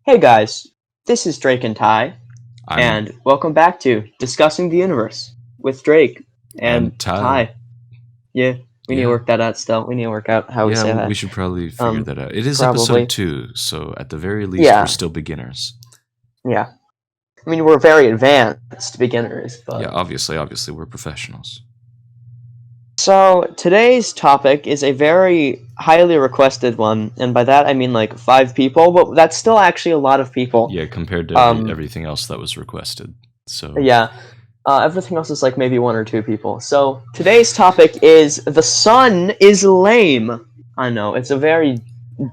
Hey guys, this is Drake and Ty, I'm and welcome back to Discussing the Universe with Drake and and Ty. Ty. Yeah, we need to Yeah, work that out still. We need to work out how we yeah, say we that. should probably figure that out. It is episode Probably. 2, so at the very least, we're Yeah, still beginners. yeah. I mean, we're very advanced beginners, Yeah, but... obviously, we're professionals. So, today's topic is a very highly requested one, and by that I mean like 5 people, but that's still actually a lot of people. Yeah, compared to Um, everything else that was requested. So yeah. Everything else is like maybe 1 or 2 people. So today's topic is the sun is lame. I know it's a very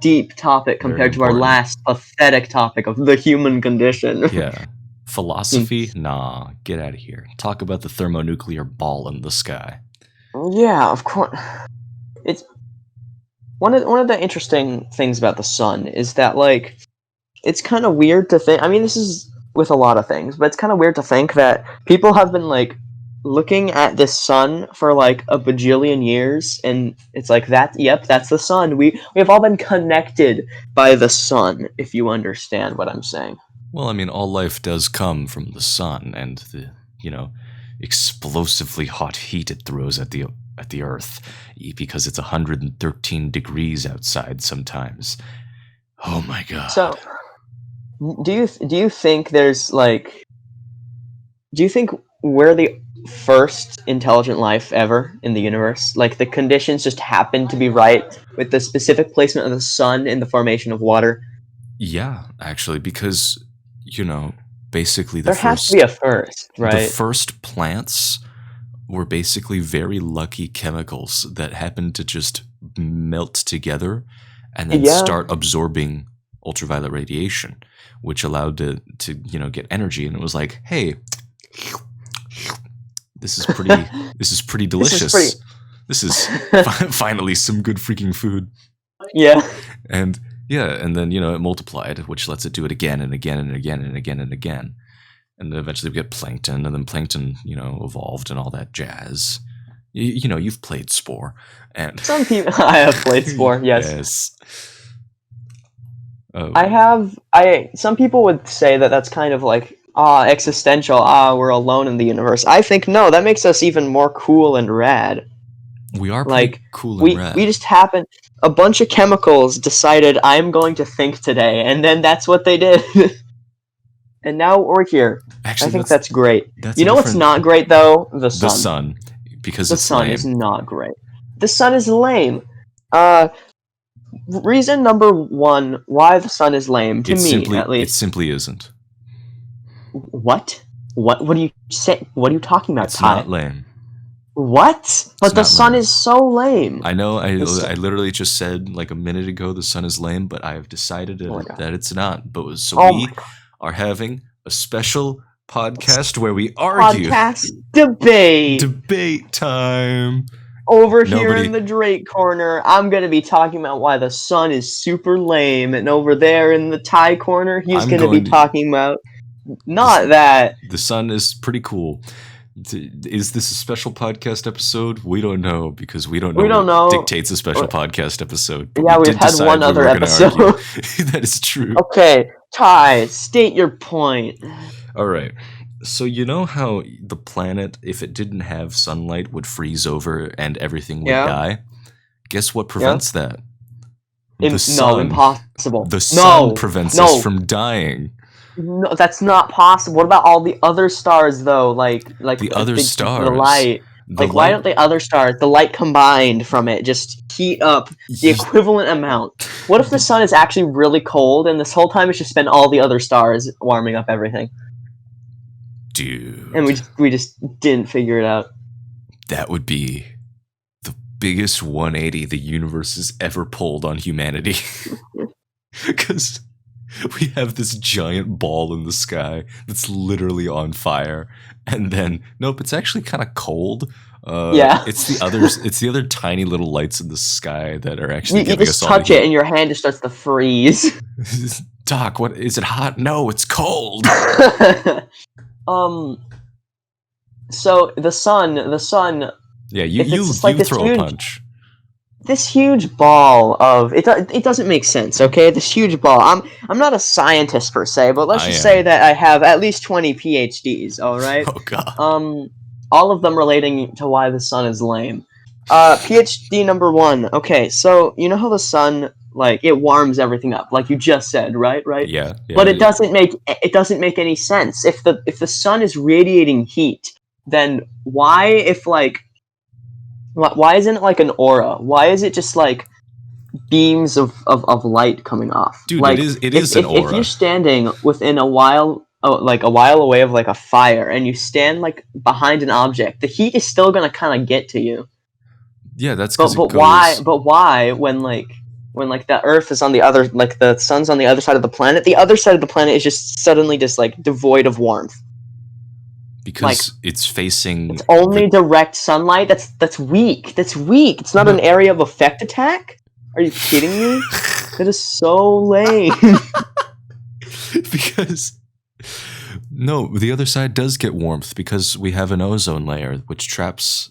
deep topic very compared to our important. last pathetic topic of the human condition. Yeah, philosophy? Nah, get out of here. Talk about the thermonuclear ball in the sky. Yeah, of course. It's one of the interesting things about the sun is that like it's kind of weird to think. I mean, this is with a lot of things, but it's kind of weird to think that people have been like looking at this sun for like a bajillion years, and it's like that. Yep, that's the sun. We have all been connected by the sun. If you understand what I'm saying. Well, I mean, all life does come from the sun and the, explosively hot heat it throws at the earth because it's 113 degrees outside sometimes. Oh my god. So, do you think there's like do you think we're the first intelligent life ever in the universe? Like the conditions just happen to be right with the specific placement of the sun in the formation of water? Yeah, actually, because basically There has to be a first, the right? first plants were basically very lucky chemicals that happened to just melt together and then Yeah. start absorbing ultraviolet radiation, which allowed to get energy. And it was like, hey, this is pretty delicious. This is finally some good freaking food. Yeah. And yeah, and then it multiplied, which lets it do it again and again and again and again and again. And then eventually we get plankton, and then plankton, evolved and all that jazz. You've played Spore, and Some people I have played Spore, yes. Yes. Some people would say that that's kind of like existential, we're alone in the universe. I think no, that makes us even more cool and rad. We are pretty Like cool and rad. we just happened. A bunch of chemicals decided I'm going to think today, and then that's what they did. And now we're here. Actually, I think that's great. That's You know what's not great though? The sun. The sun, because The it's sun lame. is not great. The sun is lame. Reason number 1 why the sun is lame to me at least. It simply isn't. What? What do you say? What are you talking about, It's Ty? not lame. What? But the not sun lame. is so lame. I know. I The sun- literally just said like a minute ago the sun is lame, but I have decided Oh my God. that it's not. But so Oh we my God. are having a special podcast where we argue. Podcast debate. Debate time. Over here in the Drake corner, I'm gonna be talking about why the sun is super lame, and over there in the Ty corner, he's gonna be talking about not that. The sun is pretty cool. Is this a special podcast episode? We don't know, because we don't know what dictates a special podcast episode. But yeah, we've had one other episode. That is true. Okay, Ty, state your point. All right. So you know how the planet, if it didn't have sunlight, would freeze over and everything would die? Guess what prevents that? The sun. No, impossible. The sun prevents us from dying. No, that's not possible. What about all the other stars, though? Like the other stars. The light. Why don't the other stars, the light combined from it, just heat up the equivalent amount? What if the sun is actually really cold, and this whole time it's just been all the other stars warming up everything? Dude. And we just didn't figure it out. That would be the biggest 180 the universe has ever pulled on humanity. Because we have this giant ball in the sky that's literally on fire, and then nope, it's actually kind of cold. It's the other tiny little lights in the sky that are actually you just touch it and your hand just starts to freeze. Doc, what is it hot? No, it's cold. So the sun. Yeah, you throw a punch. this huge ball of it doesn't make sense. Okay, this huge ball. I'm not a scientist per se, but let's I just am. say that I have at least 20 PhDs. All right. Oh god. All of them relating to why the sun is lame. PhD number 1. Okay, so you know how the sun, like, it warms everything up, like you just said, right? Yeah. But it doesn't make any sense. If the sun is radiating heat, then why, if like, why isn't it like an aura? Why is it just like beams of light coming off? Dude, like, it is an aura. If you're standing within a while away of like a fire, and you stand like behind an object, the heat is still gonna kind of get to you. Yeah, that's because But why when the Earth is on the other, like the sun's on the other side of the planet is just suddenly just like devoid of warmth? Because it's facing. It's only direct sunlight. That's weak. That's weak. It's not an area of effect attack. Are you kidding me? That is so lame. Because no, the other side does get warmth because we have an ozone layer which traps,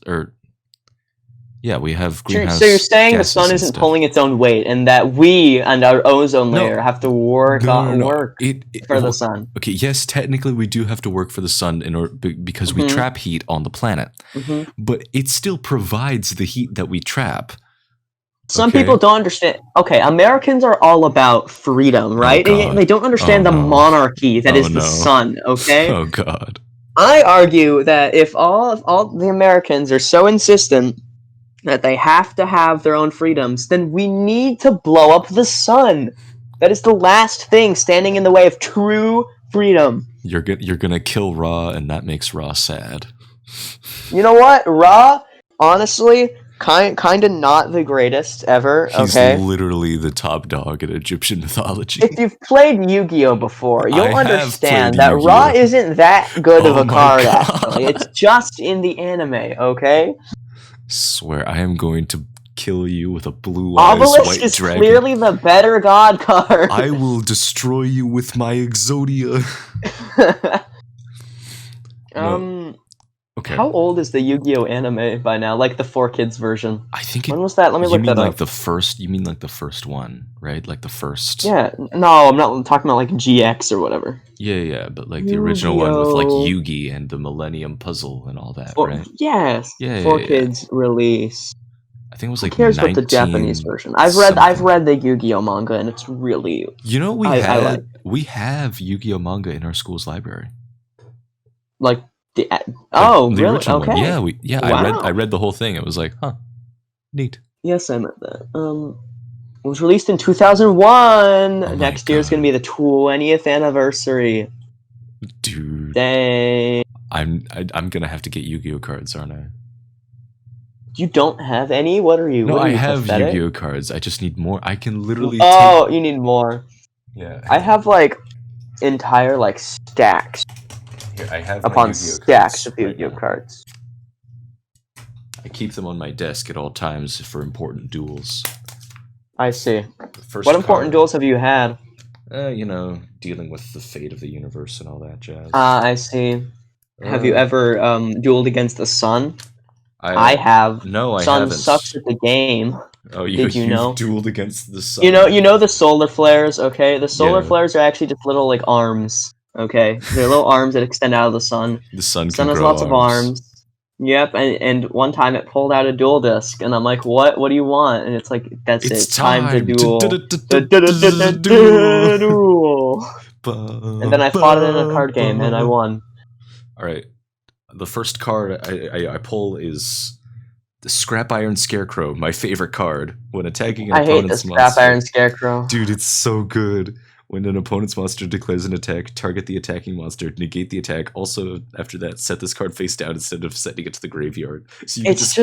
we have greenhouse. So you're saying the gases sun and isn't stuff. pulling its own weight, and that we and our ozone layer have to work for the sun. Okay, yes, technically we do have to work for the sun in order because we trap heat on the planet, but it still provides the heat that we trap. Some people don't understand. Okay, Americans are all about freedom, right? And they don't understand the monarchy that is the sun. Okay. Oh god. I argue that if all the Americans are so insistent that they have to have their own freedoms, then we need to blow up the sun. That is the last thing standing in the way of true freedom. You're gonna kill Ra, and that makes Ra sad. You know what? Ra, honestly, kind of not the greatest ever. He's okay, literally the top dog in Egyptian mythology. If you've played Yu-Gi-Oh before, you'll I have understand played that Yu-Gi-Oh. Ra isn't that good of Oh a my card. God. Actually, it's just in the anime. Okay. Swear, I am going to kill you with a blue-eyes Obelisk white is dragon. clearly the better god card. I will destroy you with my Exodia. Okay. How old is the Yu-Gi-Oh anime by now? Like the 4Kids version. I think when was that? Let me look that up. You mean like the first one, right? Like the first. Yeah. No, I'm not talking about like GX or whatever. Yeah, but like the original one with like Yugi and the Millennium Puzzle and all that, right? Yes. Yeah. 4Kids release. I think it was like. Who cares about the Japanese version? I've read the Yu-Gi-Oh manga, and it's really. You know, we have Yu-Gi-Oh manga in our school's library. Like. The really? original Okay. One. Yeah. Wow. I read the whole thing. It was like, neat. Yes, I meant that. It was released in 2001. Next year's gonna be the 20th anniversary. Dude. Dang. I'm gonna have to get Yu-Gi-Oh cards, aren't I? You don't have any? What are you? No, I have Yu-Gi-Oh cards. I just need more. I can literally. You need more. Yeah. I have like entire like stacks. Here, I have upon stacks of Yu-Gi-Oh cards. I keep them on my desk at all times for important duels. I see. What important duels have you had? Dealing with the fate of the universe and all that jazz. I see. Have you ever dueled against the sun? I have. No, I sun haven't. Sucks at the game. Oh, Did you know? Dueled against the sun. You know the solar flares, okay? The solar flares are actually just little like arms. Okay, they're little arms that extend out of the sun. The sun has lots of arms. Yep, and one time it pulled out a duel disc, and I'm like, what? What do you want? And it's like, it's time to duel. Duel. And then I fought it in a card game, and I won. All right, the first card I pull is the Scrap Iron Scarecrow, my favorite card. When attacking an opponent's monster. I hate the Scrap Iron Scarecrow. Dude, it's so good. When an opponent's monster declares an attack, target the attacking monster, negate the attack. Also, after that, set this card face down instead of sending it to the graveyard. So you can just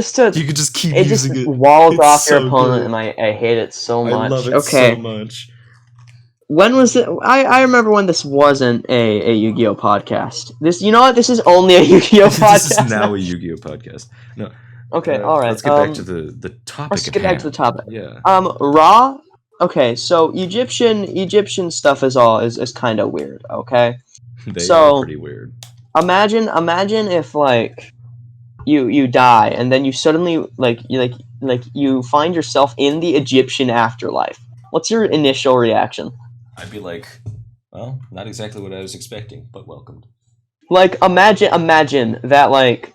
keep using it. It just walls off your opponent, and I hate it so much. I love it so much. When was it? I remember when this wasn't a Yu-Gi-Oh podcast. This is only a Yu-Gi-Oh podcast. This is now a Yu-Gi-Oh podcast. No. Okay, all right. Let's get back to the topic. Let's get back to the topic. Yeah. Ra. Okay, so Egyptian stuff is kind of weird. Okay, they are pretty weird. Imagine if like you die and then you suddenly like like you find yourself in the Egyptian afterlife. What's your initial reaction? I'd be like, well, not exactly what I was expecting, but welcomed. Like imagine that like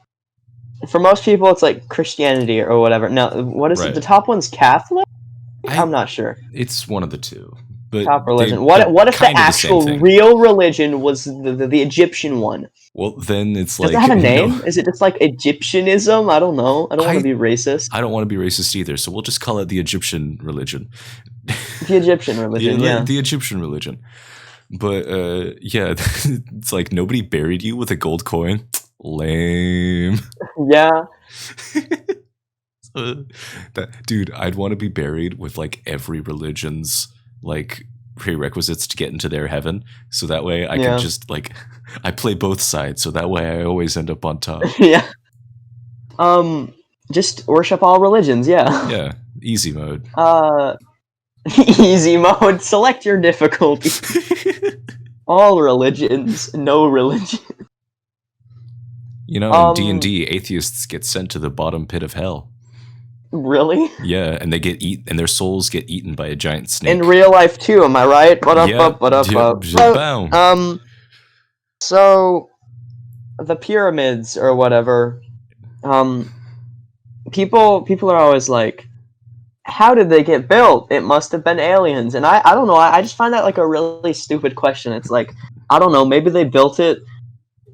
for most people it's like Christianity or whatever. Now, what is it? Right. The top one's Catholic? I'm not sure. It's one of the two. But Top religion. they're What if the kind of same actual thing. real religion was the Egyptian one? Well, then it's Does like, it have a you name? know, Is it just like Egyptianism? I don't know. I don't want to be racist. I don't want to be racist either, so we'll just call it the Egyptian religion. The Egyptian religion, yeah. The Egyptian religion. But yeah, it's like nobody buried you with a gold coin. Lame. Yeah. Dude, I'd want to be buried with like every religion's like prerequisites to get into their heaven, so that way I can just like I play both sides, so that way I always end up on top. Yeah. Just worship all religions, yeah. Yeah, easy mode. Easy mode. Select your difficulty. All religions, no religion. You know, in D&D, atheists get sent to the bottom pit of hell. Really? Yeah, and they get and their souls get eaten by a giant snake. In real life too, am I right? So the pyramids or whatever, people are always like, how did they get built? It must have been aliens. And I don't know, I just find that like a really stupid question. It's like, I don't know, maybe they built it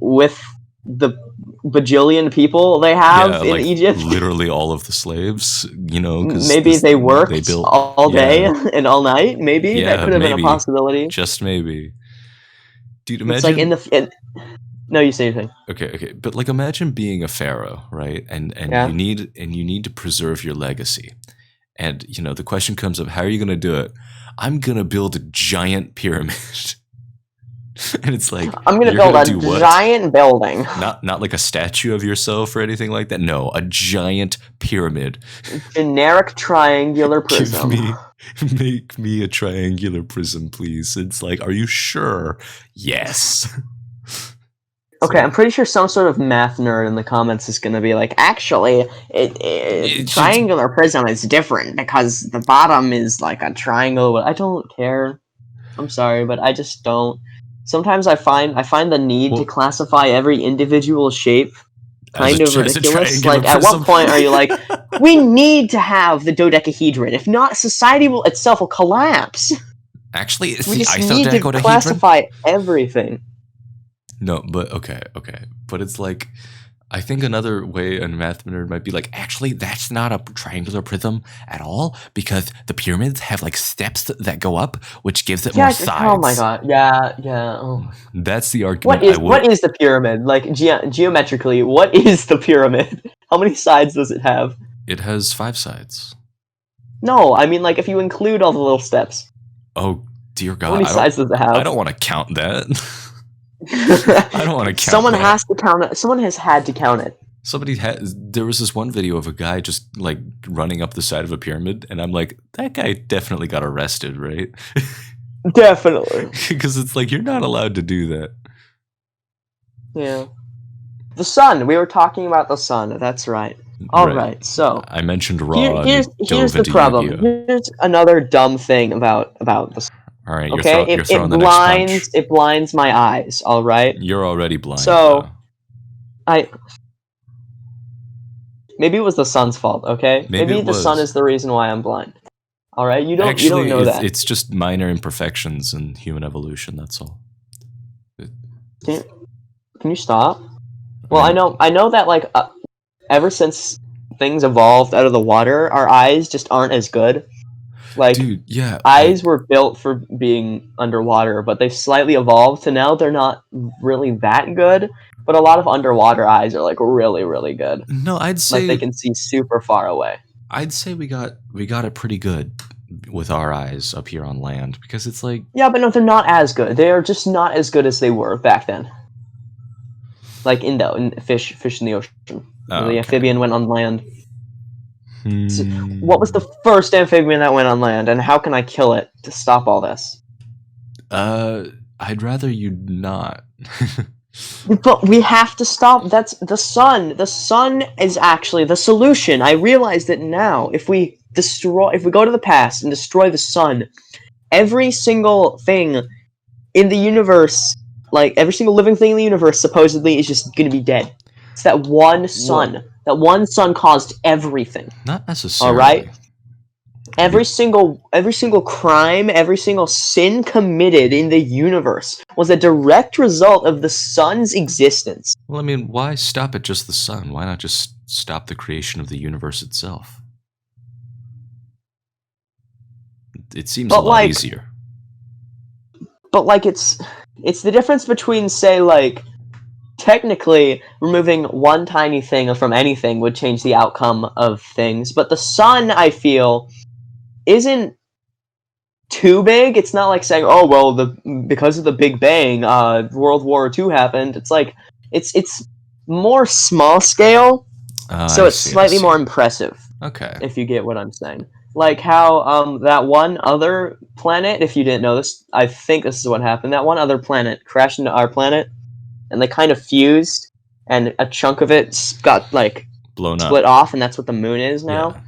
with the bajillion people they have in like Egypt. Literally all of the slaves, you know. Maybe they worked all day and all night. Maybe that could have been a possibility. Just maybe. Dude, imagine. It's like in the. No, you say anything. Okay, but like imagine being a pharaoh, right? And you need to preserve your legacy. And you know the question comes up: how are you going to do it? I'm going to build a giant pyramid. And it's like, I'm gonna build a giant building. Not like a statue of yourself or anything like that. No, a giant pyramid. Generic triangular prism. Make me a triangular prism, please. It's like, are you sure? Yes. Okay, I'm pretty sure some sort of math nerd in the comments is going to be like, actually, triangular prism is different because the bottom is like a triangle. I don't care. I'm sorry, but I just don't. Sometimes I find the need to classify every individual shape kind of ridiculous. Like, at what point are you like, we need to have the dodecahedron? If not, society itself will collapse. Actually, we just need to classify everything. No, but okay. But it's like, I think another way a math nerd might be like, actually, that's not a triangular prism at all, because the pyramids have like steps that go up, which gives it more sides. Oh my god, yeah. Oh. That's the argument. What is the pyramid? Like, geometrically, what is the pyramid? How many sides does it have? It has 5 sides. No, I mean, like, if you include all the little steps. Oh, dear God. How many sides does it have? I don't want to count that. I don't want to count. Someone has to count it. Someone has had to count it. There was this one video of a guy just like running up the side of a pyramid, and I'm like, that guy definitely got arrested, right? Definitely. Because it's like, you're not allowed to do that. Yeah. The sun. We were talking about the sun. That's right. All right. So I mentioned Ra. Here's the problem. Yu-Gi-Oh. Here's another dumb thing about the sun. All right, okay, you're throwing the next punch. It blinds my eyes. All right, you're already blind. So, maybe it was the sun's fault. Okay, maybe the sun is the reason why I'm blind. All right, you don't know that. It's just minor imperfections in human evolution. That's all. Can you stop? Well, I know that like ever since things evolved out of the water, our eyes just aren't as good. Like, dude, yeah, eyes were built for being underwater, but they've slightly evolved to now they're not really that good. But a lot of underwater eyes are like really, really good. No, I'd say like they can see super far away. I'd say we got it pretty good with our eyes up here on land, because it's like, yeah, but no, they're not as good. They are just not as good as they were back then. Like in fish in the ocean. The amphibian went on land. So what was the first amphibian that went on land, and how can I kill it to stop all this? I'd rather you not. But we have to stop. That's the sun. The sun is actually the solution. I realize that now. If we go to the past and destroy the sun, every single thing in the universe, like every single living thing in the universe, supposedly is just gonna be dead. It's that one sun. Well, That one sun caused everything. not All necessarily. right. Every single crime, every single sin committed in the universe was a direct result of the sun's existence. Well, I mean, why stop at just the sun? Why not just stop the creation of the universe itself? It seems a But, lot like- easier. But like it's the difference between, say, like, technically removing one tiny thing from anything would change the outcome of things, but the sun, I feel, isn't too big. It's not like saying, oh well, because of the Big Bang, World War II happened. It's like it's more small scale, so I it's see, I slightly see. more impressive, Okay. if you get what I'm saying. Like how that one other planet, if you didn't know this, I think this is what happened. That one other planet crashed into our planet, and they kind of fused, and a chunk of it got like Blown up. split off, and that's what the moon is now. Yeah.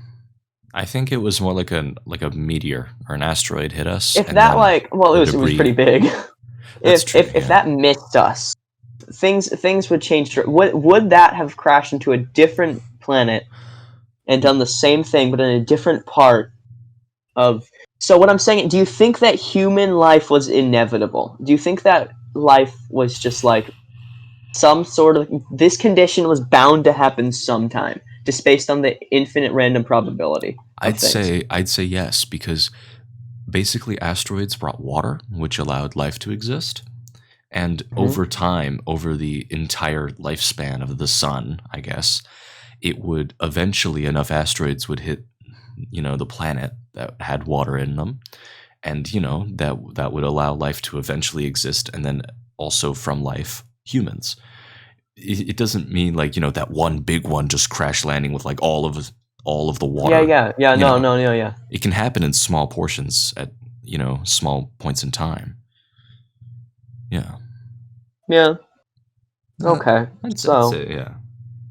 I think it was more like a meteor or an asteroid hit us. If and that then like, well, the it was debris- pretty big. That's if true, if yeah. that missed us, things would change. Would that have crashed into a different planet and done the same thing, but in a different part of? So what I'm saying, do you think that human life was inevitable? Do you think that life was just like some sort of, this condition was bound to happen sometime, just based on the infinite random probability? I'd say yes, because basically asteroids brought water, which allowed life to exist. And over time, over the entire lifespan of the sun, I guess, it would eventually, enough asteroids would hit, the planet that had water in them. And, that would allow life to eventually exist. And then also from life, humans. It doesn't mean like, that one big one just crash landing with like all of the water. Yeah. Yeah. It can happen in small portions at, small points in time. Yeah. Yeah. Okay. I'd So say, yeah.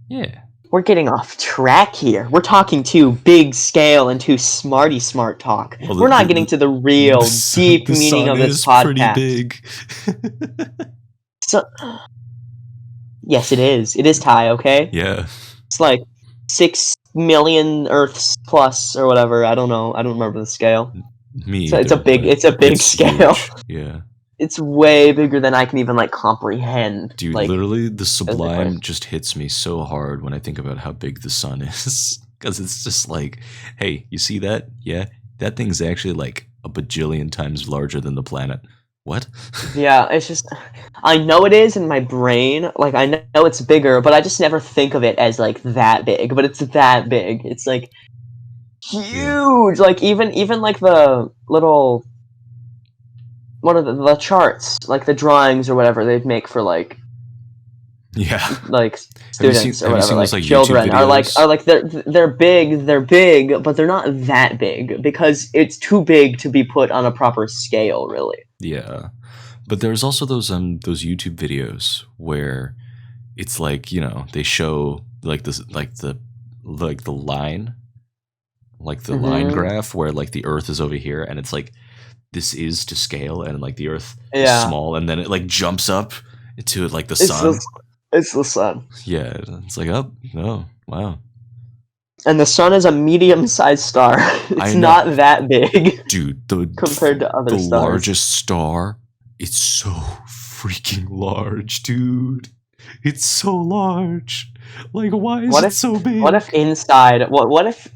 Yeah. we're getting off track here. We're talking too big scale and too smarty smart talk. Well, We're not getting to the real deep the meaning sun of this is podcast. pretty big. So, yes, it is. It is Ty. Okay. Yeah. It's like 6 million Earths plus or whatever. I don't know. I don't remember the scale. Me. So it's a either, big. but It's a big it's scale. huge. Yeah. It's way bigger than I can even like comprehend. Dude, like, literally, the sublime place. just hits me so hard when I think about how big the sun is. Because it's just like, hey, you see that? Yeah, that thing's actually like a bajillion times larger than the planet. What? Yeah, it's just, I know it is in my brain. Like, I know it's bigger, but I just never think of it as like that big. But it's that big. It's like huge. Like even like the little, what are the charts, like the drawings or whatever they'd make for like Yeah. students or have you whatever, seen like those, like, children YouTube are like videos? they're big, but they're not that big because it's too big to be put on a proper scale, really. Yeah. But there's also those YouTube videos where it's like, they show like this the line, like the line Mhm. graph where like the earth is over here and it's like this is to scale and like the earth Yeah. is small and then it like jumps up to like the It's sun. it's the sun. Yeah, it's like, oh, no. Wow. And the sun is a medium-sized star. It's I know. not that big Dude, compared to other the stars. largest star, it's so freaking large, dude. It's so large. Like, why is What it if- so big? What if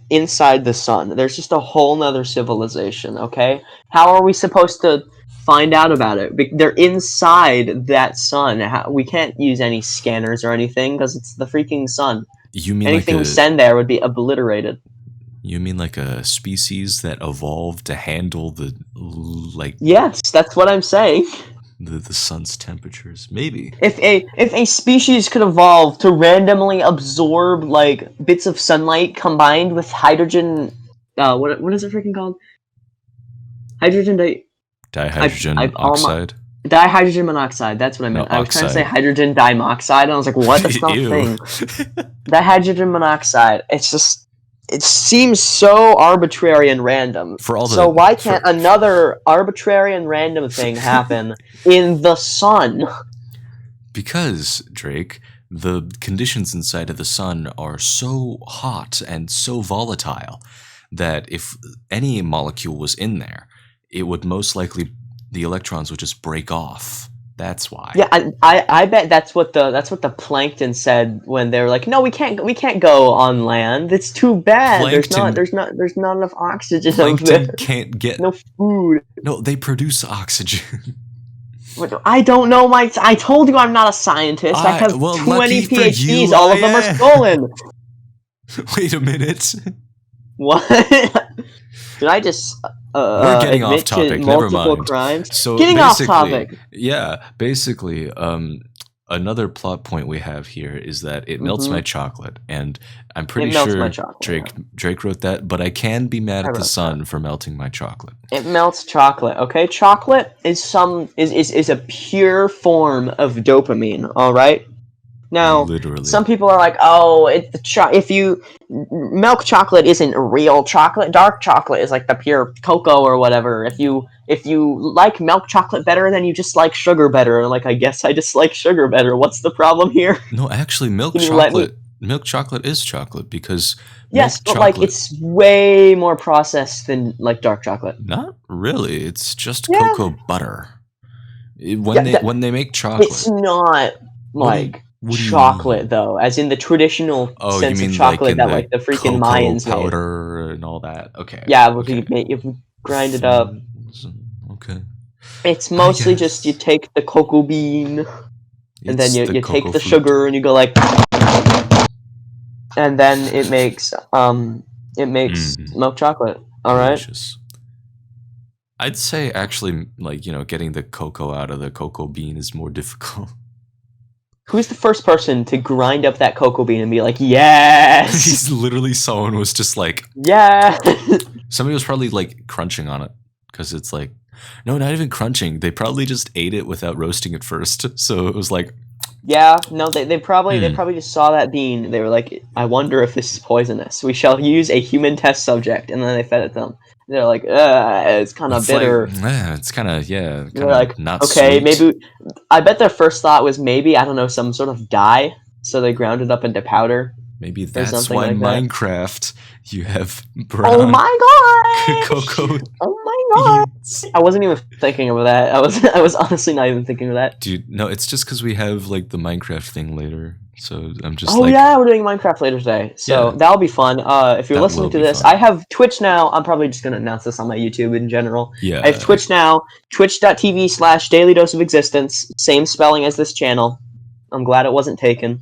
inside the sun there's just a whole nother civilization, okay? How are we supposed to find out about it? They're inside that sun. We can't use any scanners or anything because it's the freaking sun. You mean Anything we like send there would be obliterated. you mean like a species that evolved to handle the like Yes, that's what I'm saying. the sun's temperatures? Maybe. If a species could evolve to randomly absorb like bits of sunlight combined with hydrogen, what is it freaking called? Hydrogen Dihydrogen I- all my- oxide. Dihydrogen monoxide. That's what I meant. No, I was trying to say oxide. hydrogen dimoxide, and I was like, what? That's not a Ew. thing. Dihydrogen monoxide. It's just, it seems so arbitrary and random. For all the So why can't another arbitrary and random thing happen in the sun? Because, Drake, the conditions inside of the sun are so hot and so volatile that if any molecule was in there, it would most likely, the electrons would just break off. That's why. Yeah, I bet that's what the plankton said when they were like, no, we can't go on land. It's too bad. Plankton- there's not enough oxygen over Plankton there. can't get. No food. No, they produce oxygen. I don't know, Mike. I told you I'm not a scientist. I have 20 lucky for PhDs. you, All of them I are am. stolen. Wait a minute. What? Did I just We're getting off admit to topic. Never multiple mind. crimes? So Getting off basically- topic. Yeah, basically, another plot point we have here is that it melts my chocolate, and I'm pretty It melts sure my chocolate, Drake wrote that, but I can be mad I at the wrote sun for melting my chocolate. It melts chocolate. Okay, chocolate is a pure form of dopamine. All right. Now, Literally. some people are like, "Oh, if you milk chocolate isn't real chocolate. Dark chocolate is like the pure cocoa or whatever. If you like milk chocolate better, then you just like sugar better." And like, I guess I just like sugar better. What's the problem here? No, actually, milk Can you let me- chocolate is chocolate because Yes, milk but like chocolate- it's way more processed than like dark chocolate. not really. It's just Yeah. cocoa butter. Yeah, When they make chocolate, It's not like what do you chocolate mean? though, as in the traditional Oh, sense you mean of chocolate in that like the freaking cocoa Mayans made. powder and all that? Okay. Yeah, okay. if you grind it up, Okay. it's mostly guess. just you take the cocoa bean and then It's you the take cocoa the fruit. sugar and you go like, and then it makes milk chocolate. All right. Delicious. I'd say actually, like, getting the cocoa out of the cocoa bean is more difficult. Who's the first person to grind up that cocoa bean and be like, yes, He's literally someone was just like, yeah? somebody was probably like crunching on it because it's like, no, not even crunching. They probably just ate it without roasting it first. So it was like, Yeah, no, they probably just saw that bean. They were like, I wonder if this is poisonous. We shall use a human test subject, and then they fed it to them. They're like, it's kind of it's bitter. like, it's kind of, yeah, They're like, not okay, sweet. maybe. I bet their first thought was maybe, I don't know, some sort of dye. So they ground it up into powder. Maybe that's something why like that. Minecraft you have brown Oh my god! cocoa Oh my god! beans. I wasn't even thinking of that. I was honestly not even thinking of that. Dude, no, it's just because we have like the Minecraft thing later. So I'm just Oh like, yeah, we're doing Minecraft later today, so Yeah. that'll be fun. If you're That listening will to be this, fun. I have Twitch now. I'm probably just gonna announce this on my YouTube in general. yeah. I have Twitch now, twitch.tv/Daily Dose of Existence, same spelling as this channel. I'm glad it wasn't taken.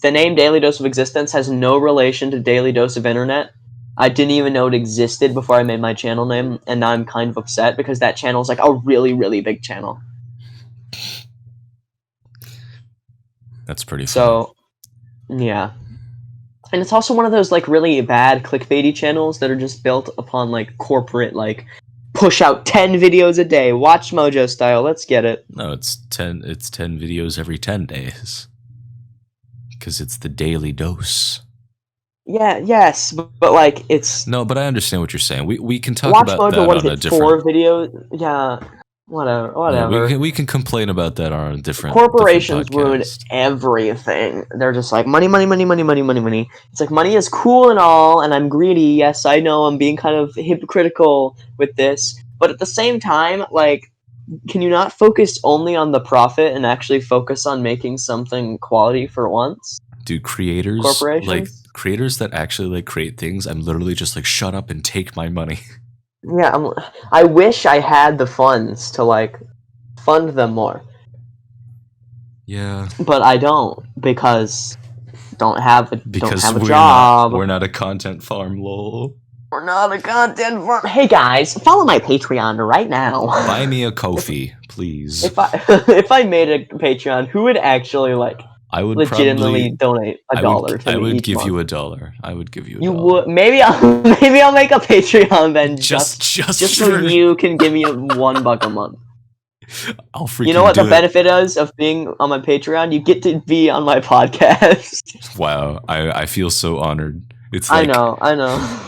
The name Daily Dose of Existence has no relation to Daily Dose of Internet. I didn't even know it existed before I made my channel name, and now I'm kind of upset because that channel is like a really, really big channel. That's pretty fun. So, yeah. And it's also one of those like really bad clickbaity channels that are just built upon like corporate like push out 10 videos a day, Watch Mojo style. Let's get it. No, it's 10 videos every 10 days. Because it's the daily dose. Yeah, yes, but like it's No, but I understand what you're saying. We can talk Watch about Mojo. that What is on a it? different. 4 videos? Yeah, whatever. We can complain about that on a different. Corporations different ruin podcast. everything. They're just like money, money, money, money, money, money, money. It's like money is cool and all, and I'm greedy. Yes, I know I'm being kind of hypocritical with this, but at the same time, like, can you not focus only on the profit and actually focus on making something quality for once? Dude, creators Corporations? like creators that actually like create things. I'm literally just like, shut up and take my money. Yeah, I wish I had the funds to like fund them more, Yeah, but I don't because don't have a because don't have a we're job. we're not a content farm, lol. We're not a content farm. Hey guys, follow my Patreon right now. Buy me a Kofi, please. If I made a Patreon, who would actually like I would legitimately probably. donate $1 to me I would each give month? you $1. I would give you $1. You would maybe I'll make a Patreon then just just so for you can give me $1 a month. I'll freaking You know what do the it. benefit is of being on my Patreon? You get to be on my podcast. Wow, I feel so honored. It's I like know.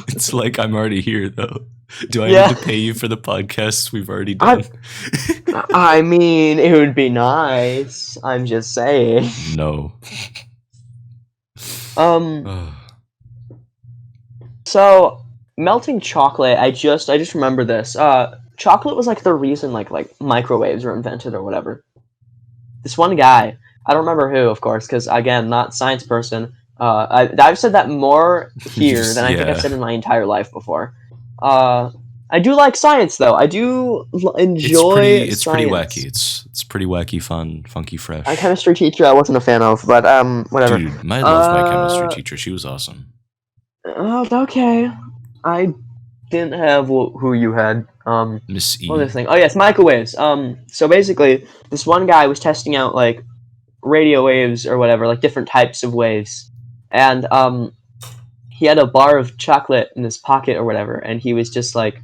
it's like I'm already here though. Do I Yeah. need to pay you for the podcasts we've already I'm- done? I mean, it would be nice. I'm just saying. No. So melting chocolate, I just remember this. Chocolate was like the reason like microwaves were invented or whatever. This one guy, I don't remember who, of course, because again, not a science person. I've said that more here than I think I've said in my entire life before. I do like science though. I do enjoy it's pretty science. wacky. It's pretty wacky, fun, funky, fresh. My chemistry teacher I wasn't a fan of, but whatever. Dude, I love my chemistry teacher. She was awesome. Okay. I didn't have who you had. Miss E. What was this thing? Oh yes, microwaves. So basically, this one guy was testing out like radio waves or whatever, like different types of waves, and he had a bar of chocolate in his pocket or whatever, and he was just like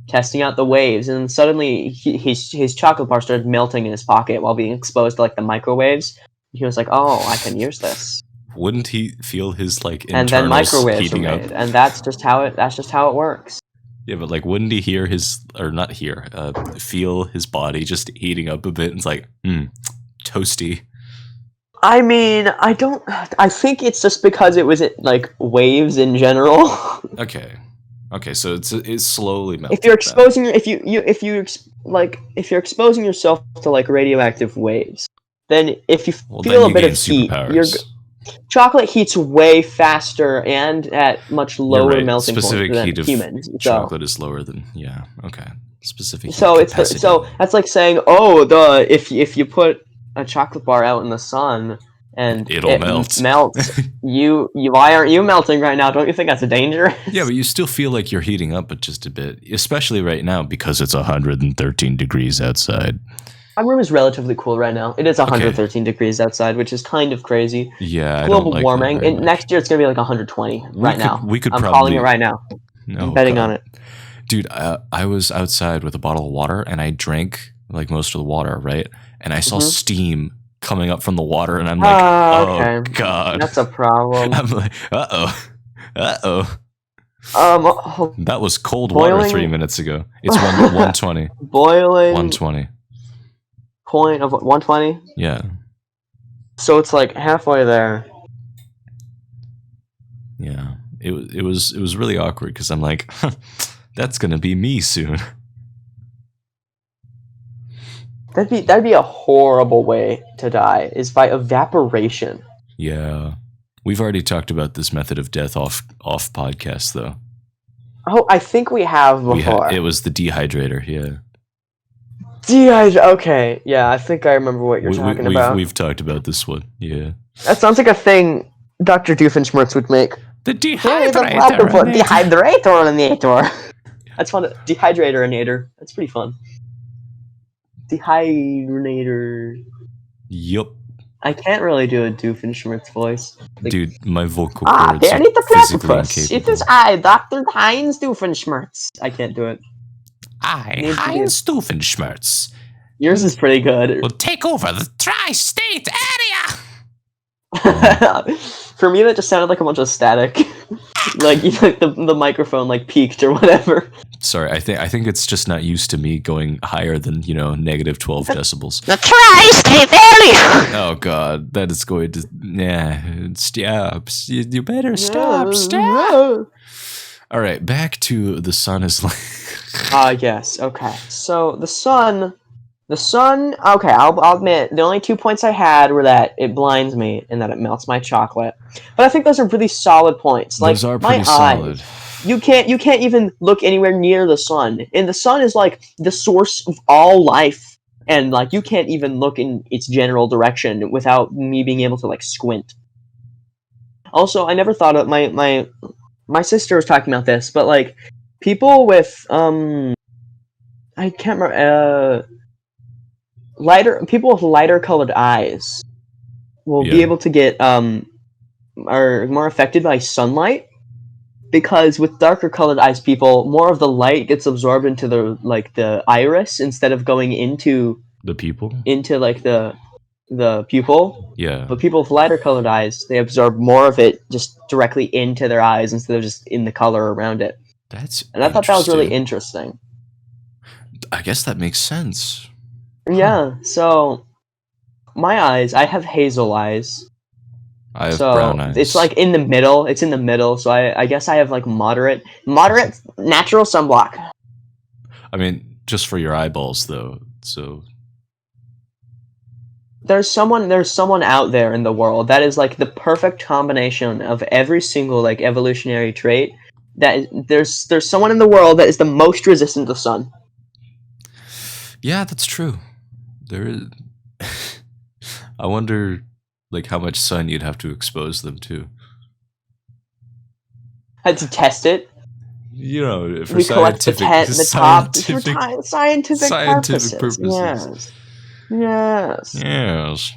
testing out the waves, and suddenly his chocolate bar started melting in his pocket while being exposed to like the microwaves. He was like, "Oh, I can use this." Wouldn't he feel his like And then internals microwaves were heating up? made, and that's just how it works. Yeah, but like, wouldn't he hear his or not hear, feel his body just heating up a bit? And it's like, toasty. I mean, I think it's just because it was like waves in general. Okay, so it's slowly melting. If you're exposing if you're exposing yourself to like radioactive waves, then if you feel a bit of heat, your chocolate heats way faster and at much lower melting points than heat of humans. Chocolate is lower than specific. Heat So capacity. so that's like saying, if you put a chocolate bar out in the sun and it melts. Why aren't you melting right now? Don't you think that's a danger? Yeah, but you still feel like you're heating up just a bit, especially right now because it's 113 degrees outside. My room is relatively cool right now. It is 113 degrees outside, which is kind of crazy. Yeah, global warming. And next year it's gonna be like 120. Now, I'm calling it right now. I'm betting on it. Dude, I was outside with a bottle of water and I drank like most of the water, right? And I saw steam coming up from the water, and I'm like, oh god, that's a problem. I'm like, uh oh. That was cold water 3 minutes ago. It's 120. Boiling 120. Point of 120? Yeah. So it's like halfway there. Yeah. It was really awkward because I'm like, that's gonna be me soon. That'd be a horrible way to die, is by evaporation. Yeah. We've already talked about this method of death off podcast though. Oh, I think we have before. It was the dehydrator, yeah. Okay, yeah, I think I remember what you're talking about. We've talked about this one, yeah. That sounds like a thing Dr. Doofenshmirtz would make. The dehydrator. Dehydrator. That's fun. Dehydrator-inator. That's pretty fun. Dehydrator. Yup. I can't really do a Doofenshmirtz voice. Like, dude, my vocal cords there are need the physically platypus. incapable. It is I, Dr. Heinz Doofenshmirtz. I can't do it. Heinz Doofenshmirtz. Yours is pretty good. We'll take over the tri-state area. For me, that just sounded like a bunch of static. like the microphone like peaked or whatever. Sorry, I think it's just not used to me going higher than negative 12 decibels. The tri-state area. Oh god, that is going to stop. You better stop. All right, back to the sun is like. Yes. Okay. So the sun. Okay, I'll admit the only 2 points I had were that it blinds me and that it melts my chocolate. But I think those are really solid points. Like those are pretty my solid. Eyes, you can't even look anywhere near the sun, and the sun is like the source of all life, and like you can't even look in its general direction without me being able to like squint. Also, I never thought of my sister was talking about this, but like people with I can't remember people with lighter colored eyes will be able to get are more affected by sunlight, because with darker colored eyes people, more of the light gets absorbed into the iris instead of going into The people? like the pupil. Yeah. But people with lighter colored eyes, they absorb more of it just directly into their eyes instead of just in the color around it. That's And I thought that was really interesting. interesting. I guess that makes sense. Yeah, so my eyes, I have hazel eyes. I have So brown eyes. it's like in the middle. It's in the middle. So I guess I have like moderate natural sunblock. I mean, just for your eyeballs, though. So There's someone out there in the world that is like the perfect combination of every single like evolutionary trait. There's someone in the world that is the most resistant to the sun. yeah, that's true. There is. I wonder, like, how much sun you'd have to expose them to. Had to test it. You know, for We collect the top for scientific purposes. purposes. Yes. Yes.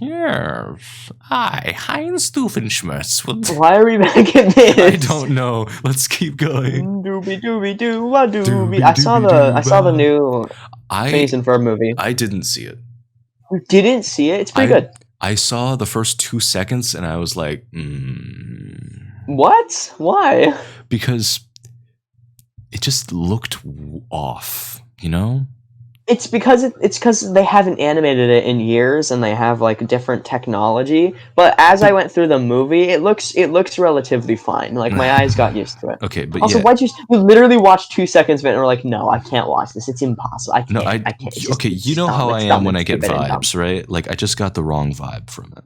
I, Heinz Doofenshmirtz, would. Why are we back at this? I don't know. Let's keep going. Doobie doobie doo wah doobie. I saw the new Phineas and Ferb movie. I didn't see it. You didn't see it? It's pretty good. I saw the first 2 seconds and I was like, What? Why? because it just looked off, you know? It's because they haven't animated it in years and they have like different technology. But as I went through the movie, it looks relatively fine. Like my eyes got used to it. Okay, but Also, yeah. why'd you literally watch 2 seconds of it and were like, no, I can't watch this. It's impossible. I can't. I can't. It's just- okay, it's you know dumb. how I It's am dumb. when It's I get stupid and dumb. vibes, right? Like I just got the wrong vibe from it.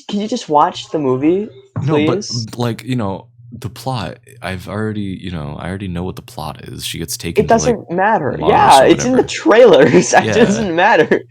Can you just watch the movie, please? No, but like, you know, the plot, I already know what the plot is. She gets taken It doesn't matter. Mars Yeah, or it's in the whatever. trailers. It Yeah. doesn't matter.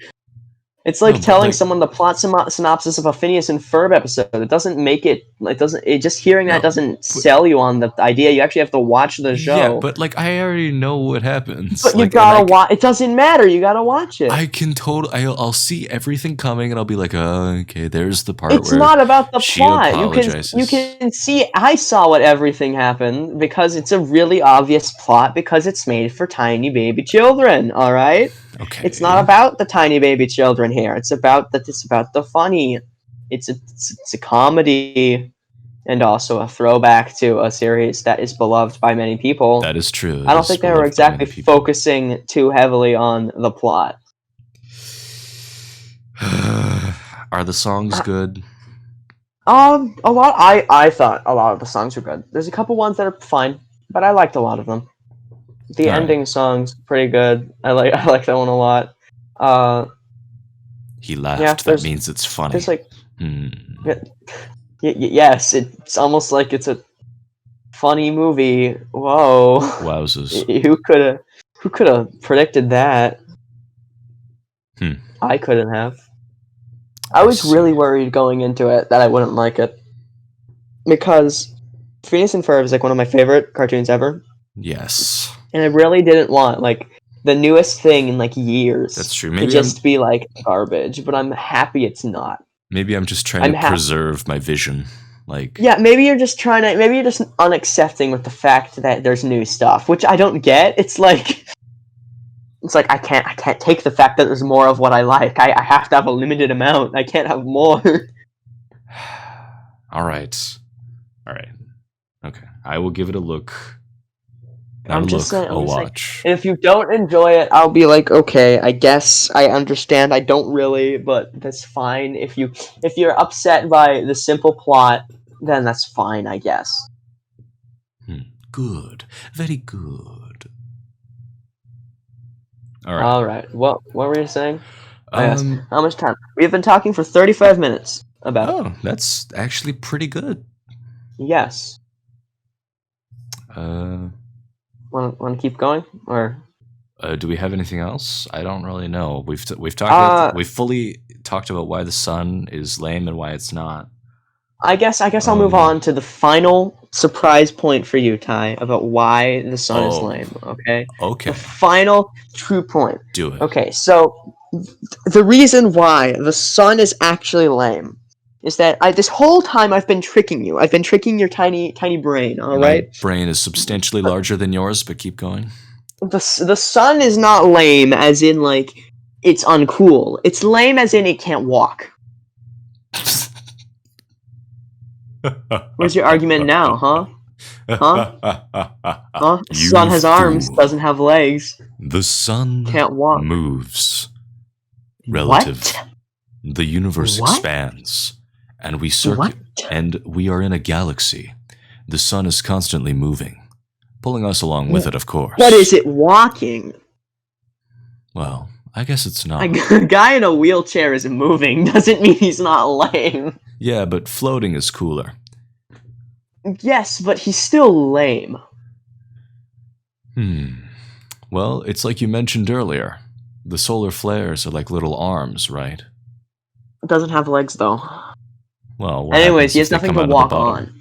It's like No, but, telling like- someone the plot synopsis of a Phineas and Ferb episode. It doesn't make it. It doesn't. It just hearing that No, doesn't sell you on the idea. You actually have to watch the show. Yeah, but like I already know what happens. But you like, gotta and watch. It doesn't matter. You gotta watch it. I can totally. I'll see everything coming, and I'll be like, "Oh, okay, there's the part It's where not about the she plot. apologizes." You can see. I saw what everything happened because it's a really obvious plot because it's made for tiny baby children. All right. Okay, It's not about the tiny baby children here. It's about the funny. It's a comedy, and also a throwback to a series that is beloved by many people. That is true. I don't think they were exactly focusing too heavily on the plot. Are the songs good? A lot. I thought a lot of the songs were good. There's a couple ones that are fine, but I liked a lot of them. The Alright. ending song's pretty good. I like that one a lot. He laughed. yeah, that there's- means it's funny. There's like Hmm. yes, it's almost like it's a funny movie. Whoa. Wowzers. Who could have predicted that? I couldn't have. I was see. really worried going into it that I wouldn't like it. Because Phineas and Ferb is like one of my favorite cartoons ever. Yes, And I really didn't want like the newest thing in like years that's true. to Maybe just be like garbage, but I'm happy it's not. I'm just trying I'm to happy. preserve my vision. Like, Yeah, maybe you're just unaccepting with the fact that there's new stuff, which I don't get. It's like I can't take the fact that there's more of what I like. I have to have a limited amount. I can't have more. all right. Okay, I will give it a look. I'm Not a just look, saying- a I'm just saying- watch. If you don't enjoy it, I'll be like, okay, I guess I understand. I don't really, but that's fine. If you're upset by the simple plot, then that's fine, I guess. Good, very good. All right. All right. What were you saying? Yes. Um, How much time? We've been talking for 35 minutes about it. oh, that's actually pretty good. Yes. Uh, Want to keep going or? do we have anything else? I don't really know. We've talked about we've fully talked about why the sun is lame and why it's not. I guess I'll move on to the final surprise point for you, Ty, about why the sun is Oh. lame. Okay. Okay, The final true point. do it. Okay, so the reason why the sun is actually lame is that this whole time I've been tricking you. I've been tricking your tiny brain. All My right. brain is substantially larger than yours, but keep going. The sun is not lame, as in like it's uncool. It's lame, as in it can't walk. Where's your argument now, huh? Huh? You Sun has arms, fool. doesn't have legs, The sun can't walk. moves. Relative. What? The universe What? expands, and we circle, What? and we are in a galaxy. The sun is constantly moving, pulling us along with it, of course. But is it walking? Well, I guess it's not. A guy in a wheelchair is moving doesn't mean he's not lame. Yeah, but floating is cooler. Yes, but he's still lame. Well, it's like you mentioned earlier. The solar flares are like little arms, right? Doesn't have legs though. Well, what Anyways, happens he if has they nothing come to out of the walk bottom? on.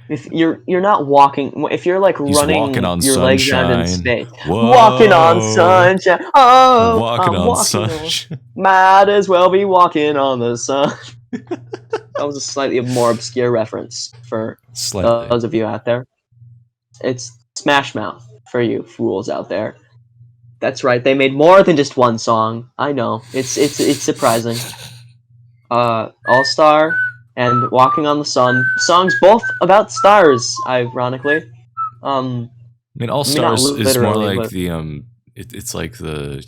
If you're not walking, if you're like He's running walking on your legs around in sunshine. space, Whoa. walking on sunshine. Oh, Walking I'm on walking sunshine. Might as well be walking on the sun. That was a slightly more obscure reference for Slightly. those of you out there. It's Smash Mouth for you fools out there. That's right. They made more than just one song. I know. It's surprising. All Star and Walking on the Sun, songs both about stars, ironically. I mean, All not Stars is more literally, like but- the it's like the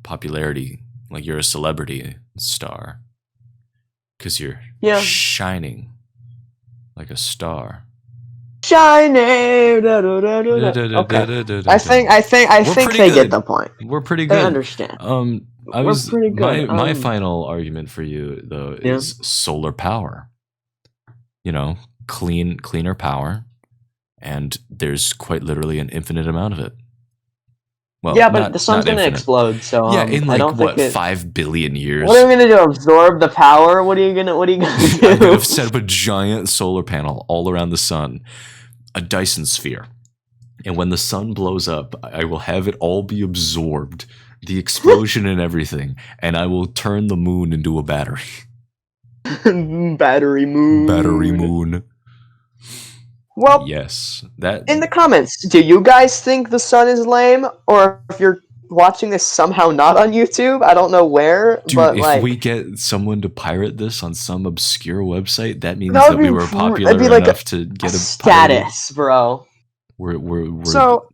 popularity, like you're a celebrity star because you're Yeah. shining like a star. Shining. Da, da, da, da, da. Okay. I think pretty they good. get the point. We're pretty They good. understand. We're pretty good. My final argument for you though Yeah. is solar power. Cleaner power, and there's quite literally an infinite amount of it. Well, Yeah, but the sun's not gonna infinite. explode, so Yeah, in I like don't what think 5 billion years. What are we gonna do? Absorb the power? What are you gonna do? I'm gonna set up a giant solar panel all around the sun, a Dyson sphere, and when the sun blows up, I will have it all be absorbed, the explosion and everything, and I will turn the moon into a battery. Battery moon. Battery moon. Well, Yes, that. in the comments, do you guys think the sun is lame, or if you're watching this somehow not on YouTube, I don't know where, Dude, but if like we get someone to pirate this on some obscure website, that means That that would we be were pr- popular that'd be like enough to get a status, bro. We're So,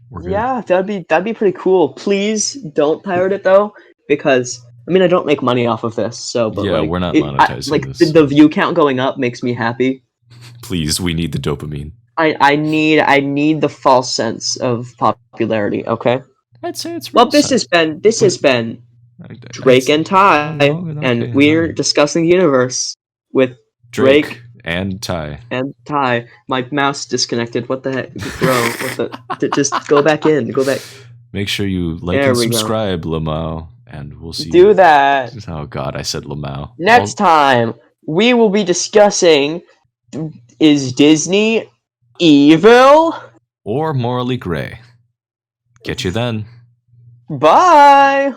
we're good. yeah, that'd be pretty cool. Please don't pirate it though, because I mean I don't make money off of this, so but Yeah, like, we're not monetizing like this. the view count going up makes me happy. Please, we need the dopamine. I need the false sense of popularity. Okay. I'd say it's Well, real this sense. has been Drake and Ty, and we're discussing the universe with Drake and Ty. and Ty. My mouse disconnected. What the heck, bro? Just go back in. Go back. Make sure you like There and we go. subscribe, Lamau, and we'll see. Do that. Oh God, I said Lamau. Next time we will be discussing: is Disney evil? Or morally gray. Get you then. Bye.